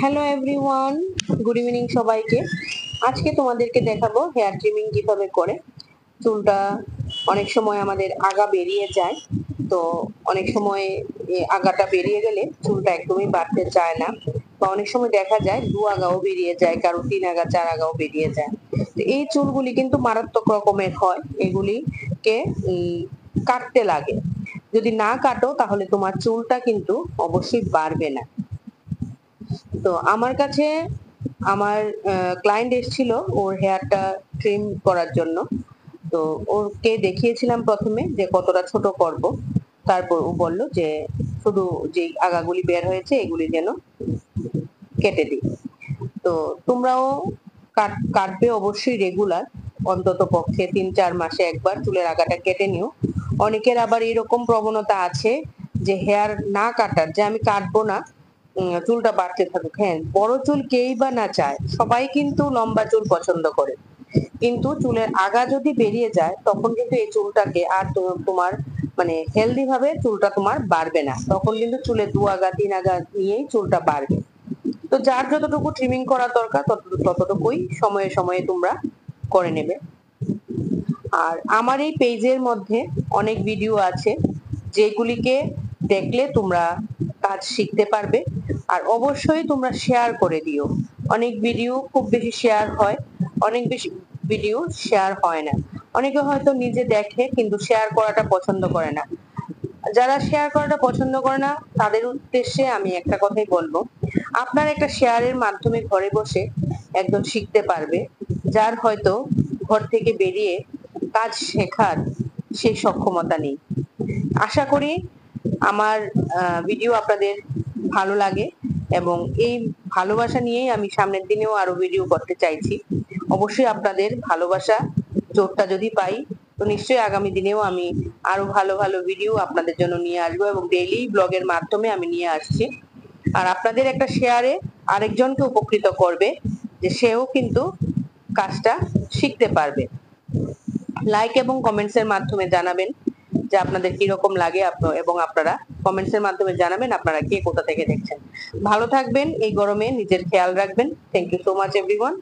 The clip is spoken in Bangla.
হ্যালো এভরিওয়ান, গুড ইভিনিং সবাইকে। আজকে তোমাদেরকে দেখাবো হেয়ার ট্রিমিং কিভাবে করে। চুলটা অনেক সময় আমাদের আগা বেরিয়ে যায়, তো অনেক সময় আগাটা বেরিয়ে গেলে চুলটা একদমই বাড়তে চায় না, বা অনেক সময় দেখা যায় দু আগাও বেরিয়ে যায়, কারো 3 আগা 4 আগাও বেরিয়ে যায়। তো এই চুলগুলি কিন্তু মারাত্মক রকমের হয়, এগুলিকে কাটতে লাগে। যদি না কাটো তাহলে তোমার চুলটা কিন্তু অবশ্যই বাড়বে না। তো আমার কাছে আমার ক্লায়েন্ট এসেছিল ওর হেয়ারটা ট্রিম করার জন্য। তো ওকে দেখিয়েছিলাম প্রথমে যে কতটা ছোট করব, তারপর ও বলল যে শুধু যে আগাগুলি বের হয়েছে এগুলি যেন কেটে দিই। তো তোমরাও কাটবে অবশ্যই রেগুলার, অন্তত পক্ষে 3-4 মাসে একবার চুলের আগাটা কেটে নিও। অনেকের আবার এরকম প্রবণতা আছে যে হেয়ার না কাটার, যে আমি কাটবো না, চুলটা বাড়তে থাকুক। হ্যাঁ, বড় চুল কেই বা না চায়, সবাই কিন্তু লম্বা চুল পছন্দ করে, কিন্তু চুলের আগা যদি বেরিয়ে যায় তখন কিন্তু এই চুলটাকে আর তোমার মানে হেলদি ভাবে চুলটা তোমার বাড়বে না, তখন কিন্তু চুলে 2 আগা 3 আগা নিয়েই চুলটা বাড়বে। তো যার যতটুকু ট্রিমিং করা দরকার ততটুকুই সময়ে সময়ে তোমরা করে নেবে। আর আমার এই পেজের মধ্যে অনেক ভিডিও আছে যেগুলিকে দেখলে তোমরা কাজ শিখতে পারবে। আর অবশ্যই তোমরা শেয়ার করে দিও। অনেক ভিডিও খুব বেশি শেয়ার হয়, অনেক বেশি ভিডিও শেয়ার হয় না। অনেকে হয়তো নিজে দেখে কিন্তু শেয়ার করাটা পছন্দ করে না। যারা শেয়ার করাটা পছন্দ করে না তাদের উদ্দেশ্যে আমি একটা কথাই বলবো, আপনার একটা শেয়ারের মাধ্যমে ঘরে বসে একজন শিখতে পারবে, যার হয়তো ঘর থেকে বেরিয়ে কাজ শেখার সেই সক্ষমতা নেই। আশা করি আমার ভিডিও আপনাদের ভালো লাগে, এবং এই ভালোবাসা নিয়েই আমি সামনের দিনেও আরো ভিডিও করতে চাইছি। অবশ্যই আপনাদের ভালোবাসা জোরটা যদি পাই, তো নিশ্চয়ই আগামী দিনেও আমি আরো ভালো ভালো ভিডিও আপনাদের জন্য নিয়ে আসবো, এবং ডেইলি ব্লগের মাধ্যমে আমি নিয়ে আসছি। আর আপনাদের একটা শেয়ারে আরেকজনকে উপকৃত করবে, যে সেও কিন্তু কাজটা শিখতে পারবে। লাইক এবং কমেন্টস এর মাধ্যমে জানাবেন যে আপনাদের কিরকম লাগে, এবং আপনারা কমেন্টস এর মাধ্যমে জানাবেন আপনারা কে কোথা থেকে দেখছেন। ভালো থাকবেন, এই গরমে নিজের খেয়াল রাখবেন। Thank you so much everyone.